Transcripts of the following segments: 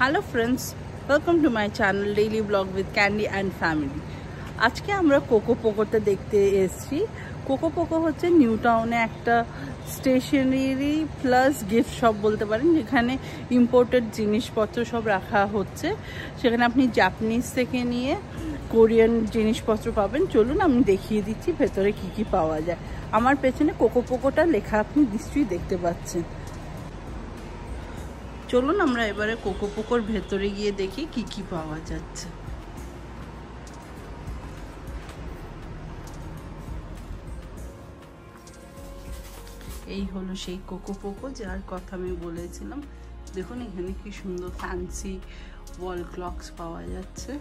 Hello friends, welcome to my channel daily blog with candy and family. আজকে আমরা cocoa পোকোতে দেখতে এসেছি। Cocoa Poco হচ্ছে নিউ টাউনে একটা স্টেশনারি প্লাস গিফট শপ বলতে পারেন, যেখানে ইম্পোর্টেড জিনিসপত্র সব রাখা হচ্ছে। সেখানে আপনি জাপানিজ থেকে নিয়ে কোরিয়ান জিনিসপত্র পাবেন। চলুন আমি দেখিয়ে দিচ্ছি ভেতরে কি কি পাওয়া যায়। আমার পেছনে কোকো পোকোটা লেখা আপনি নিশ্চয়ই দেখতে পাচ্ছেন। চলুন আমরা এবারে কোকো পোকোর ভেতরে গিয়ে দেখি কি কি পাওয়া যাচ্ছে। এই হলো সেই কোকো পোকো যার কথা আমি বলেছিলাম। দেখুন এখানে কি সুন্দর ফ্যান্সি ওয়াল ক্লকস পাওয়া যাচ্ছে,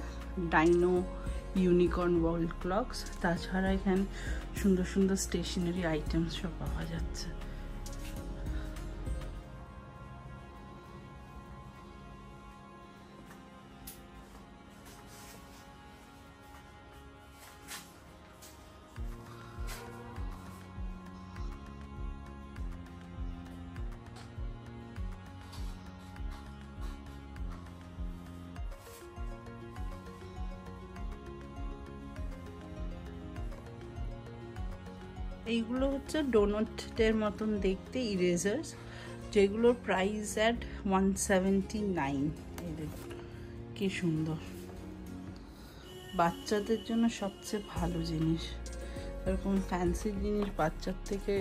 ডাইনো ইউনিকর্ন ওয়াল ক্লকস। তাছাড়া এখানে সুন্দর সুন্দর স্টেশনারি আইটেমস সব পাওয়া যাচ্ছে। এইগুলো হচ্ছে ডোনাটের মতন দেখতে ইরেজার্স, যেগুলোর প্রাইস অ্যাট 179। এই দেখুন কি সুন্দর, বাচ্চাদের জন্য সবচেয়ে ভালো জিনিস। এরকম ফ্যান্সি জিনিস বাচ্চার থেকে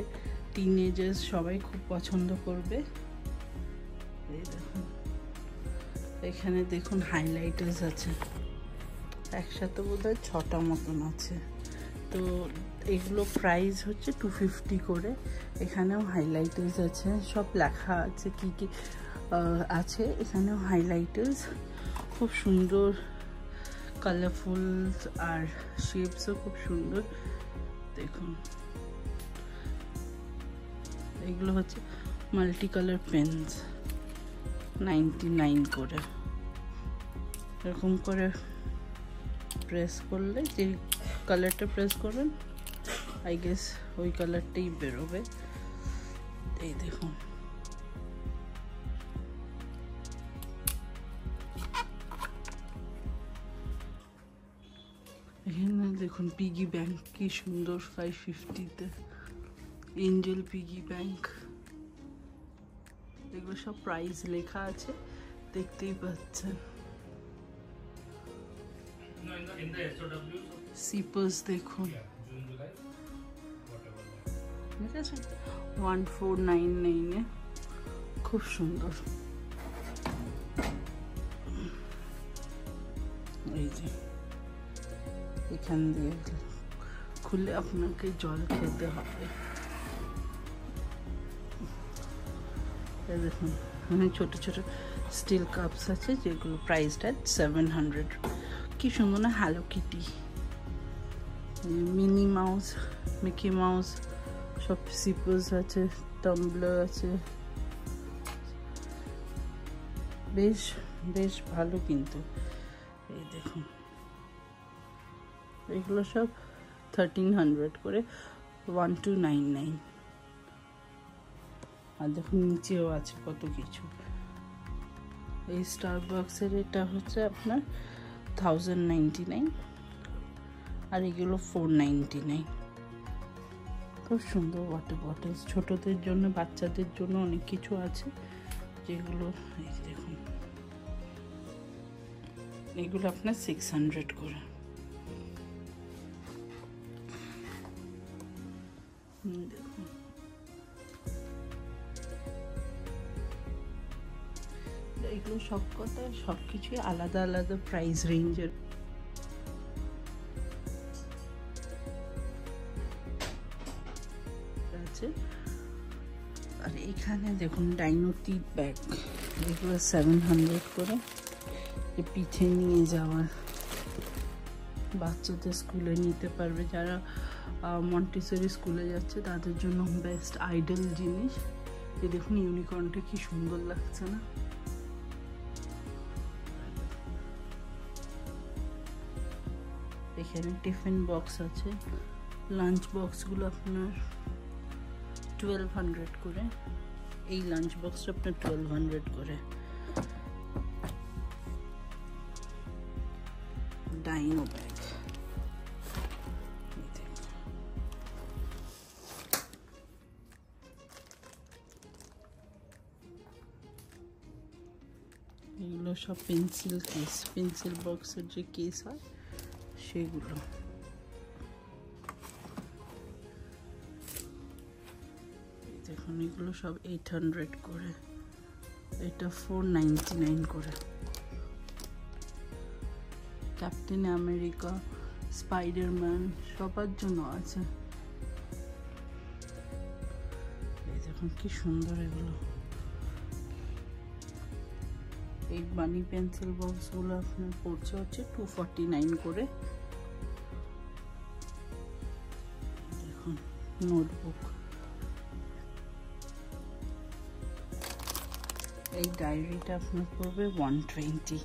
টিনেজার্স সবাই খুব পছন্দ করবে। এই দেখুন এখানে দেখুন হাইলাইটার্স আছে, একসাথে বোধহয় 6টা মতন আছে। তো এগুলো প্রাইস হচ্ছে 250 করে। এখানেও হাইলাইটার্স আছে, সব লেখা আছে কি কি আছে। এখানেও হাইলাইটার্স খুব সুন্দর, কালারফুল আর শেপসও খুব সুন্দর। দেখুন এগুলো হচ্ছে মাল্টি কালার পেন্স, 99 করে। এরকম করে প্রেস করলে যে কালারটা প্রেস করবেন আই গেস ওই কালারটাই বেরোবে। এই দেখুন এখানে দেখুন পিগি ব্যাংক কি সুন্দর, 550-তে এঞ্জেল পিগি ব্যাংক। এগুলো সব প্রাইস লেখা আছে, দেখতেই পাচ্ছেন। সিপার্স দেখুন, ঠিক আছে 1499-এ, খুব সুন্দর। এই যে এখান দিয়ে খুলে আপনাকে জল খেতে হবে। দেখুন এখানে ছোট ছোট স্টিল কাপস আছে, যেগুলো প্রাইসটা 700। কি সুন্দর না, hello Kitty, mini mouse, Mickey mouse, সব সিপার্স আছে, টাম্বলার আছে। বেশ বেশ ভালো কিন্তু। এই দেখুন এগুলো সব 1300 করে, 1299। আর দেখুন নিচেও আছে কত কিছু। এই স্টারবাক্সের এটা হচ্ছে আপনার 1099, আর এগুলো 499। খুব সুন্দর ওয়াটার বটলস, ছোটদের জন্য বাচ্চাদের জন্য অনেক কিছু আছে যেগুলো। এই দেখুন এগুলো আপনার 600 করে। দেখুন এগুলো সব কথা সব কিছুই আলাদা আলাদা প্রাইস রেঞ্জের। আর এখানে দেখুন ডাইনো টিপ ব্যাগ, এগুলো 700 করে। পিঠে নিয়ে যাওয়ার, বাচ্চাদের স্কুলে নিতে পারবে, যারা মন্টেসরি স্কুলে যাচ্ছে তাদের জন্য বেস্ট আইডল জিনিস। এই দেখুন ইউনিকর্নটা কি সুন্দর লাগছে না? এখানে টিফিন বক্স আছে, লাঞ্চ বক্সগুলো আপনার 1200 করে। এই লাঞ্চ বক্সটা আপনার 1200 করে। Dino bag. এগুলো সব পেন্সিল কেস, পেন্সিল বক্সের যে কেস হয় সেগুলো। দেখুন এগুলো সব 800 করে, এটা 499 করে। ক্যাপ্টেন আমেরিকা, স্পাইডারম্যান সবার জন্য আছে। এই দেখুন কি সুন্দর এগুলো। এই বানি পেন্সিল বক্সগুলো আপনার পড়ছে হচ্ছে 249 করে। দেখুন নোটবুক, এই ডায়েরিটা আপনার পড়বে 120।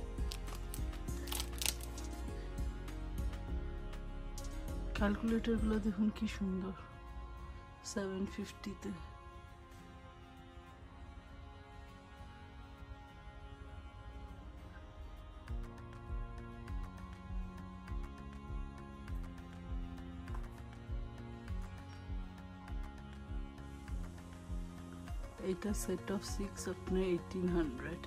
ক্যালকুলেটরগুলো দেখুন কি সুন্দর, 750-তে। এটা সেট অফ 6 আপনার 1800।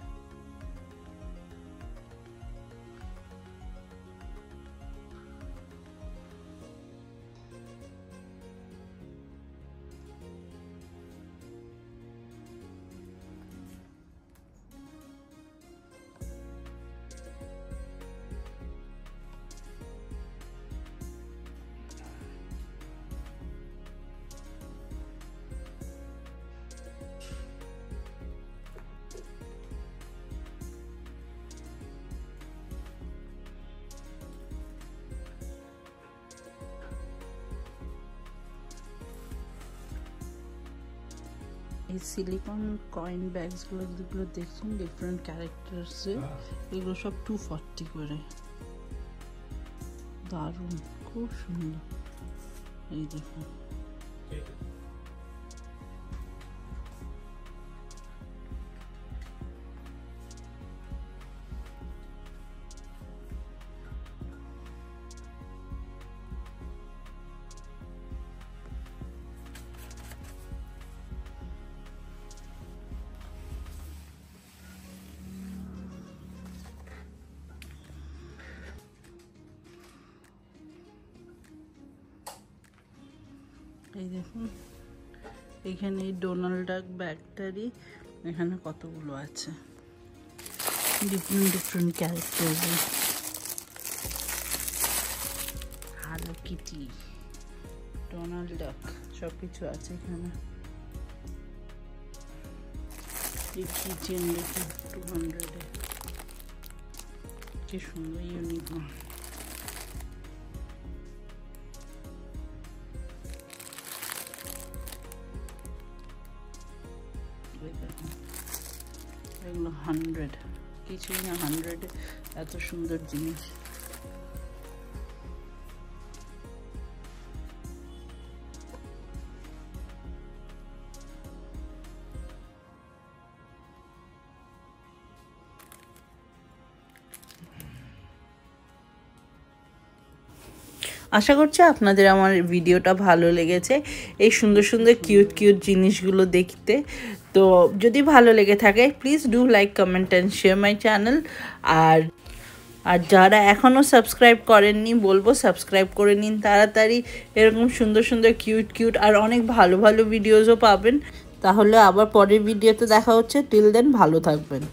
এই সিলিকন কয়েন ব্যাগসগুলো যেগুলো দেখছেন ডিফারেন্ট ক্যারেক্টার্সের, এগুলো সব 240 করে। দারুণ, খুব সুন্দর। এই দেখুন এই দেখুন এখানে এই ডোনাল্ড ডাক ব্যাগটারই এখানে কতগুলো আছে, different different character. Hello Kitty, Donald ডাক সব কিছু আছে এখানে। এই কিচেন দেখুন 200-এ, কি সুন্দর ইউনিকর্ন। এগুলো 100, কিছুই না 100-এ এত সুন্দর জিনিস। আশা করছি আপনাদের আমার ভিডিওটা ভালো লেগেছে, এই সুন্দর সুন্দর কিউট কিউট জিনিসগুলো দেখতে। তো যদি ভালো লেগে থাকে please do like, comment and share my channel. আর যারা এখনও সাবস্ক্রাইব করেননি বলবো সাবস্ক্রাইব করে নিন তাড়াতাড়ি। এরকম সুন্দর সুন্দর কিউট কিউট আর অনেক ভালো ভালো ভিডিওসও পাবেন। তাহলে আবার পরের ভিডিওতে দেখা হচ্ছে। টিল দেন ভালো থাকবেন।